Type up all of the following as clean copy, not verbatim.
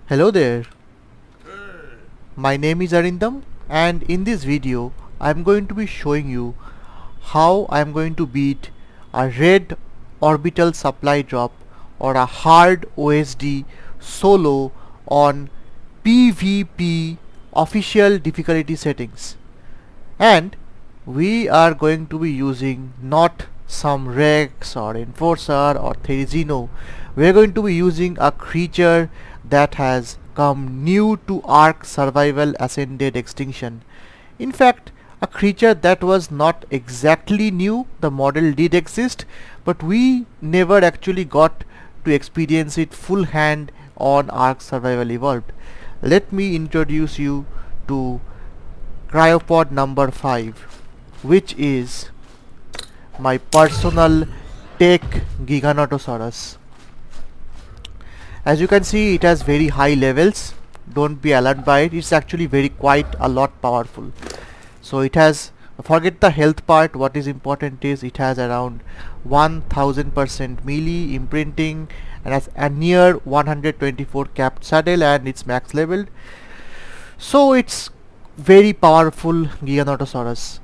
Hello there, my name is Arindam, and in this video I am going to be showing you how I am going to beat a red orbital supply drop or a hard OSD solo on PvP official difficulty settings. And we are going to be using not some Rex or Enforcer or Therizino. We are going to be using a creature that has come new to ARK Survival Ascended Extinction. In fact, a creature that was not exactly new. The model did exist, but we never actually got to experience it full hand on ARK Survival Evolved. Let me introduce you to cryopod number 5, which is my personal TEK Giga. As you can see, it has very high levels. Don't be alarmed by it. It's actually quite a lot powerful. So it has, forget the health part, what is important is it has around 1000% melee imprinting and has a near 124 capped saddle and it's max leveled. So it's very powerful Giganotosaurus.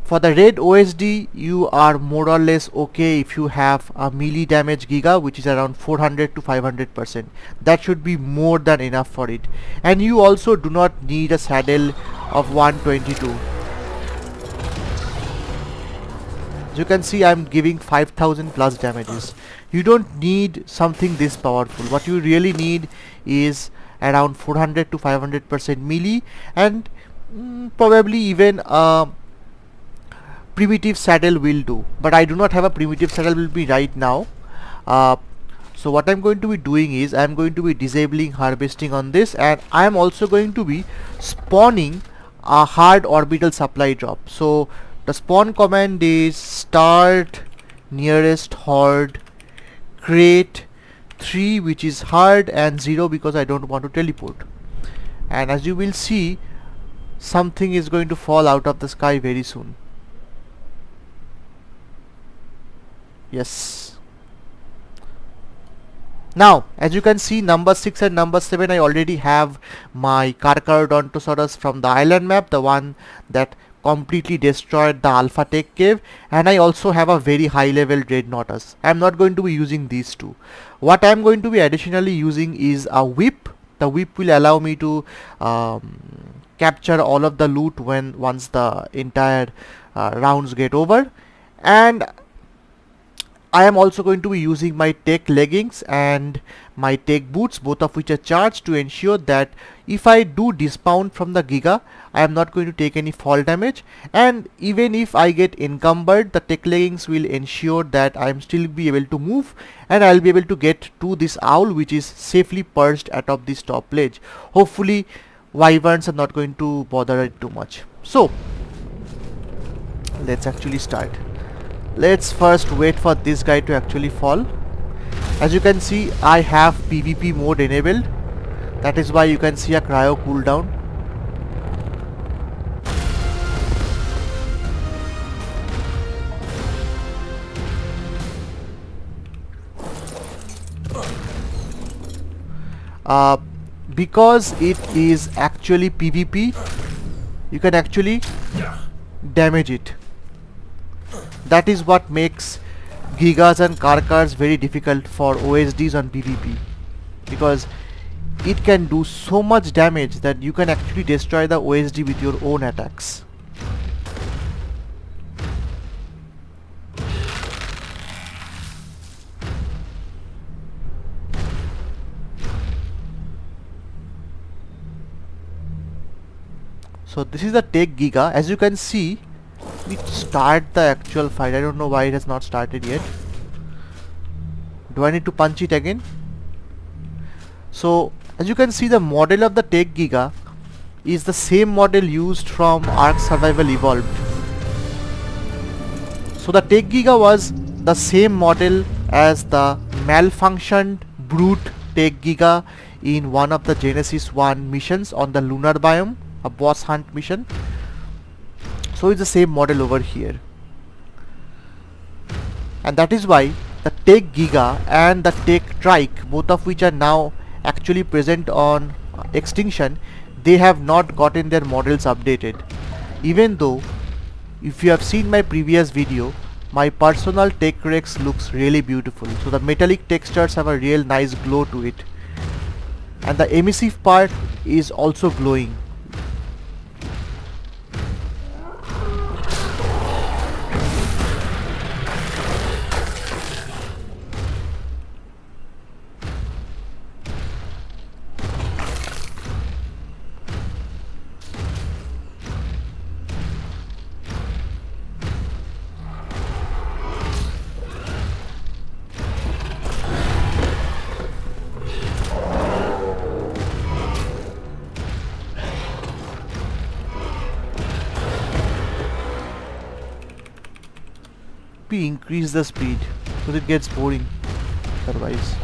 For the red OSD, you are more or less okay if you have a melee damage Giga, which is around 400 to 500%. That should be more than enough for it. And you also do not need a saddle of 122. As you can see, I'm giving 5000 plus damages. You don't need something this powerful. What you really need is around 400 to 500% melee and probably even a primitive saddle will do, but I do not have a primitive saddle with me right now. So what I'm going to be doing is I'm going to be disabling harvesting on this, and I'm also going to be spawning a hard orbital supply drop. So the spawn command is start nearest horde crate 3, which is hard, and 0 because I don't want to teleport. And as you will see, something is going to fall out of the sky very soon. Yes. Now, as you can see, number 6 and number 7, I already have my Carcharodontosaurus from the island map, the one that completely destroyed the Alpha Tech cave, and I also have a very high level Dreadnoughtus. I am not going to be using these two. What I am going to be additionally using is a whip. The whip will allow me to capture all of the loot once the entire rounds get over. And I am also going to be using my TEK leggings and my TEK boots, both of which are charged, to ensure that if I do dismount from the Giga, I am not going to take any fall damage, and even if I get encumbered, the TEK leggings will ensure that I am still be able to move and I will be able to get to this owl, which is safely perched atop this top ledge. Hopefully wyverns are not going to bother it too much. So let's actually start. Let's first wait for this guy to actually fall. As you can see, I have PvP mode enabled. That is why you can see a cryo cooldown. Because it is actually PvP, you can actually damage it. That is what makes Gigas and Carchars very difficult for OSDs on PvP, because it can do so much damage that you can actually destroy the OSD with your own attacks. So this is the TEK Giga. As you can see, we start the actual fight. I don't know why it has not started yet. Do I need to punch it again? So as you can see, the model of the TEK Giga is the same model used from ARK Survival Evolved. So the TEK Giga was the same model as the malfunctioned brute TEK Giga in one of the Genesis 1 missions on the lunar biome, a boss hunt mission. So it's the same model over here, and that is why the TEK Giga and the TEK Trike, both of which are now actually present on Extinction, they have not gotten their models updated. Even though, if you have seen my previous video, my personal TEK Rex looks really beautiful. So the metallic textures have a real nice glow to it. And the emissive part is also glowing. We increase the speed because it gets boring otherwise.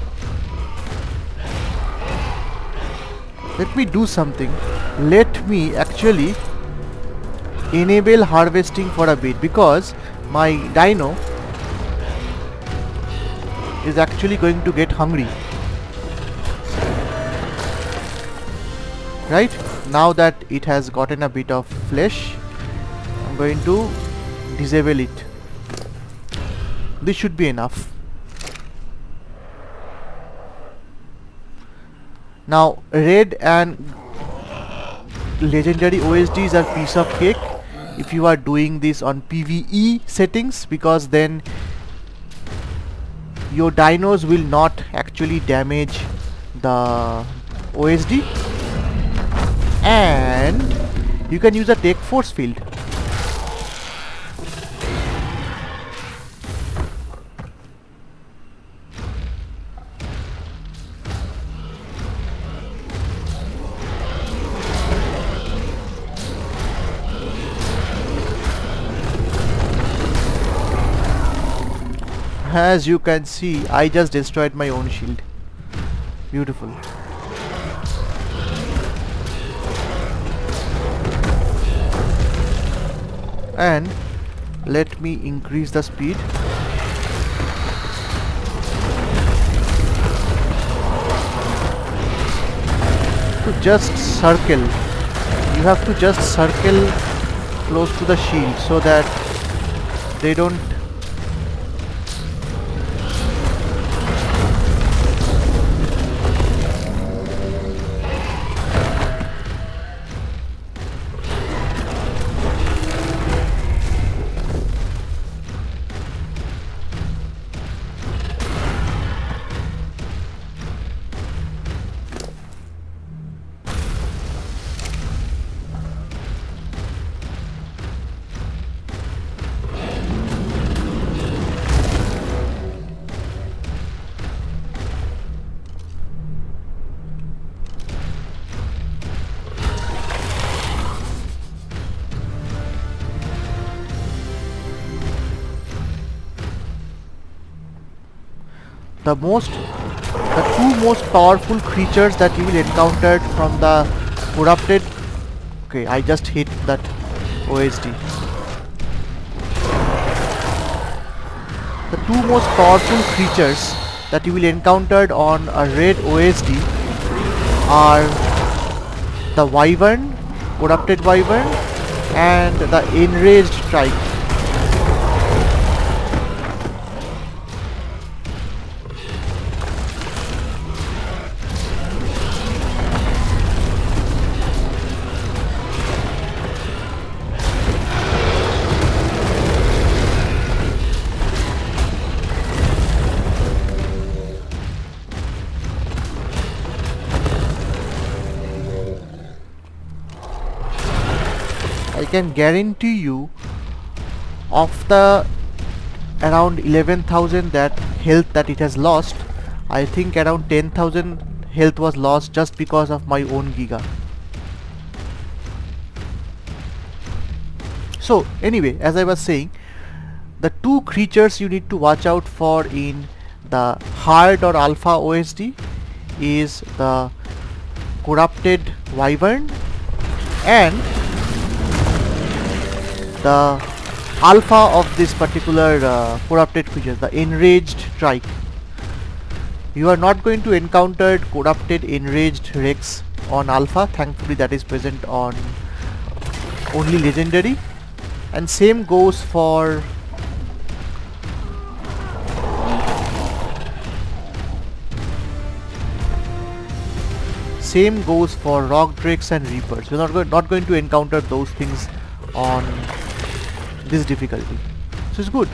Let me do something. Let me actually enable harvesting for a bit, because my dino is actually going to get hungry. Right? Now that it has gotten a bit of flesh, I'm going to disable it. This should be enough. Now red and legendary OSDs are piece of cake if you are doing this on PvE settings, because then your dinos will not actually damage the OSD, and you can use a TEK force field. As you can see, I just destroyed my own shield. Beautiful. And let me increase the speed. To just circle. You have to just circle close to the shield so that they don't the two most powerful creatures that you will encounter from the corrupted. Okay, I just hit that OSD. The two most powerful creatures that you will encounter on a red OSD are the Wyvern, corrupted Wyvern, and the enraged Trike. I can guarantee you, of the around 11,000 that health that it has lost, I think around 10,000 health was lost just because of my own Giga. So anyway, as I was saying, the two creatures you need to watch out for in the hard or alpha OSD is the corrupted Wyvern and the alpha of this particular corrupted creature, the enraged Trike. You are not going to encounter corrupted enraged Rex on alpha. Thankfully that is present on only legendary. And same goes for rock drakes and reapers. You're not going to encounter those things on this difficulty. So it's good.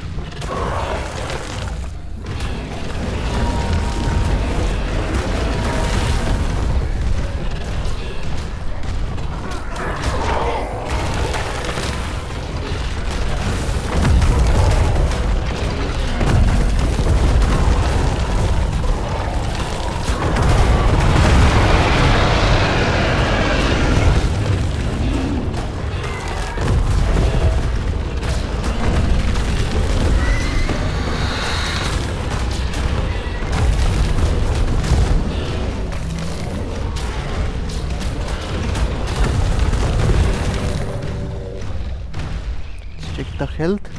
The health.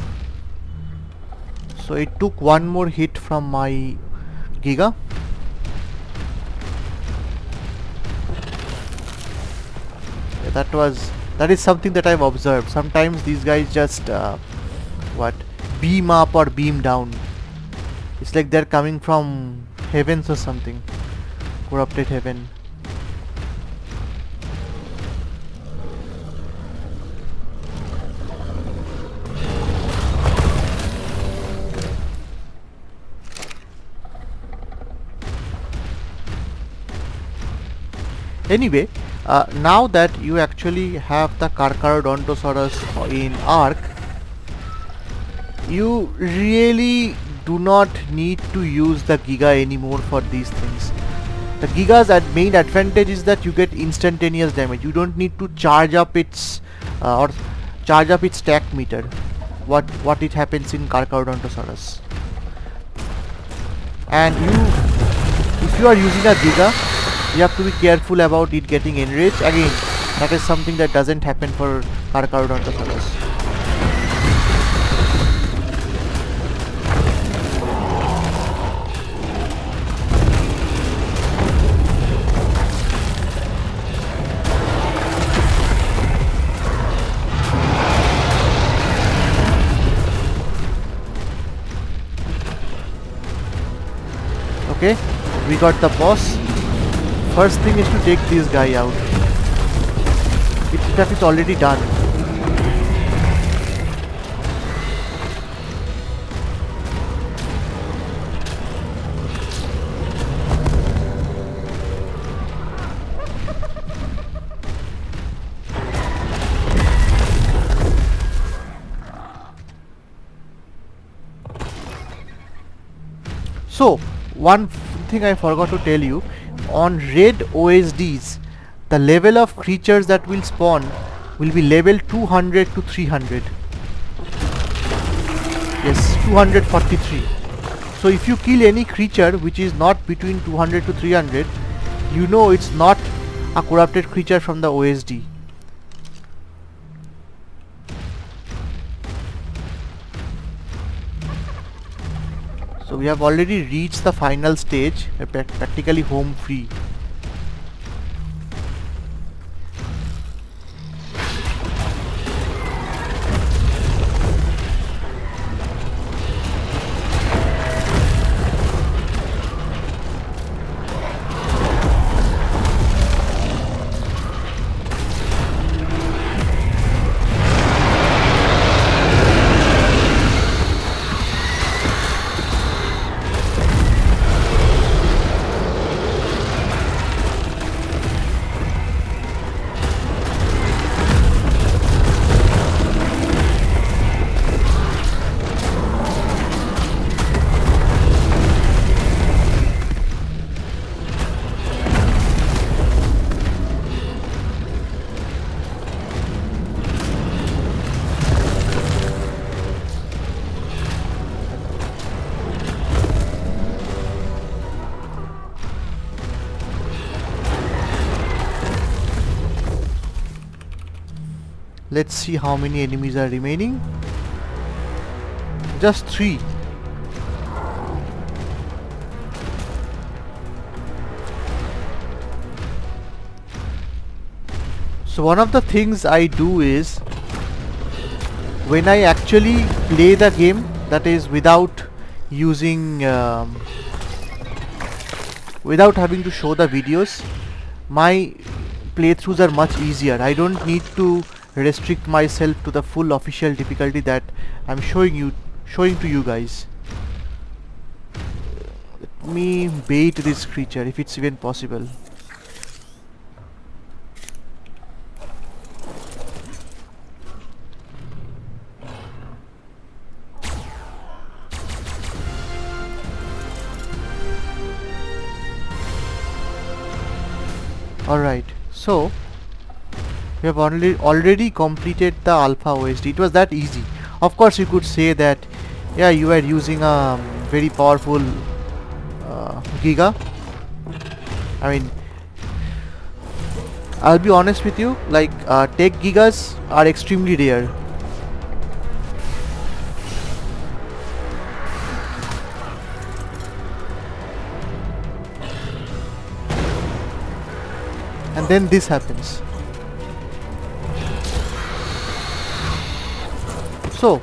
So it took one more hit from my Giga. Yeah, that is something that I've observed. Sometimes these guys just beam up or beam down. It's like they're coming from heavens or something. Corrupted heaven. Anyway, now that you actually have the Carcharodontosaurus in ARK, you really do not need to use the Giga anymore for these things. The Giga's main advantage is that you get instantaneous damage. You don't need to charge up its stack meter. What it happens in Carcharodontosaurus. And if you are using a Giga, you have to be careful about it getting enraged. Again, that is something that doesn't happen for Carcharodontosaurus. Okay, we got the boss. First thing is to take this guy out. In fact, it's already done. So, one thing I forgot to tell you. On red OSDs, the level of creatures that will spawn will be level 200 to 300. Yes, 243. So if you kill any creature which is not between 200 to 300, you know it's not a corrupted creature from the OSD. So we have already reached the final stage, practically home free. Let's see how many enemies are remaining. Just 3. So one of the things I do is, when I actually play the game, that is without using without having to show the videos, my playthroughs are much easier. I don't need to restrict myself to the full official difficulty that I'm showing to you guys. Let me bait this creature if it's even possible. Alright, so we have already completed the alpha OSD. It was that easy. Of course you could say that, yeah, you are using a very powerful Giga. I mean, I'll be honest with you, like TEK Gigas are extremely rare. And then this happens. So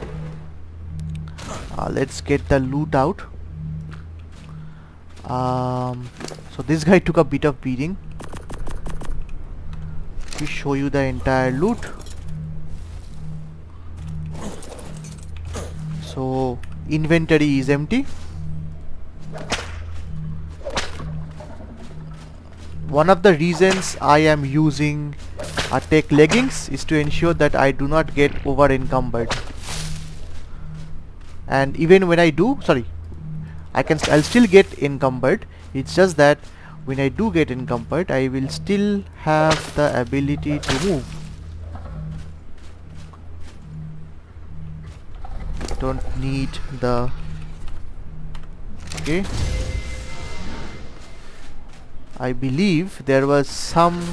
let's get the loot out. So this guy took a bit of beating. We show you the entire loot. So inventory is empty. One of the reasons I am using TEK leggings is to ensure that I do not get over encumbered. And even when I do, I'll still get encumbered. It's just that when I do get encumbered, I will still have the ability to move. Don't need the... Okay. I believe there was some...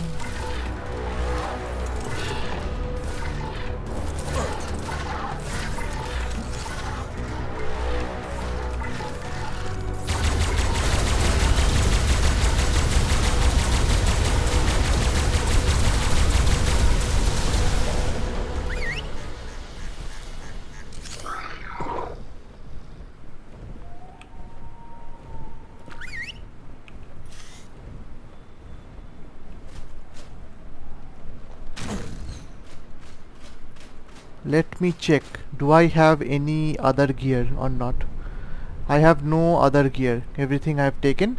Let me check. Do I have any other gear or not? I have no other gear. Everything I have taken.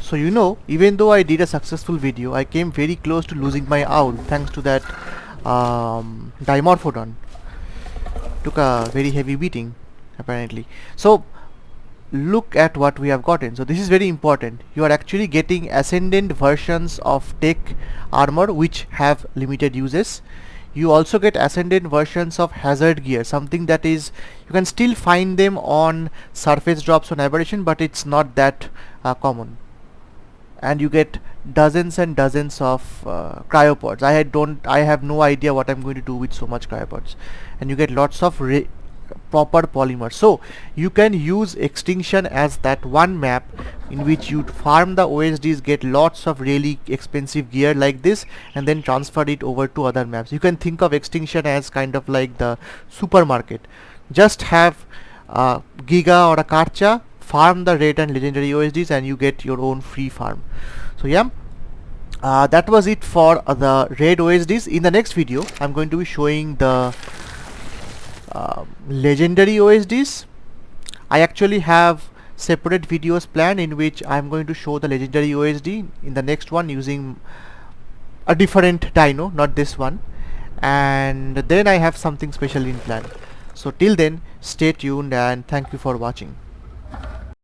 So you know, even though I did a successful video, I came very close to losing my owl thanks to that dimorphodon. Took a very heavy beating apparently. So look at what we have gotten. So this is very important. You are actually getting ascendant versions of TEK armor which have limited uses. You also get ascendant versions of hazard gear, something that is, you can still find them on surface drops on aberration, but it's not that common. And you get dozens and dozens of cryopods. I have no idea what I'm going to do with so much cryopods. And you get lots of proper polymers. So you can use Extinction as that one map in which you farm the OSDs, get lots of really expensive gear like this, and then transfer it over to other maps. You can think of Extinction as kind of like the supermarket. Just have a Giga or a Karcha, farm the red and legendary OSDs, and you get your own free farm. So yeah, that was it for the red OSDs. In the next video I'm going to be showing the legendary OSDs. I actually have separate videos planned in which I'm going to show the legendary OSD in the next one using a different dino, not this one, and then I have something special in plan. So till then, stay tuned and thank you for watching.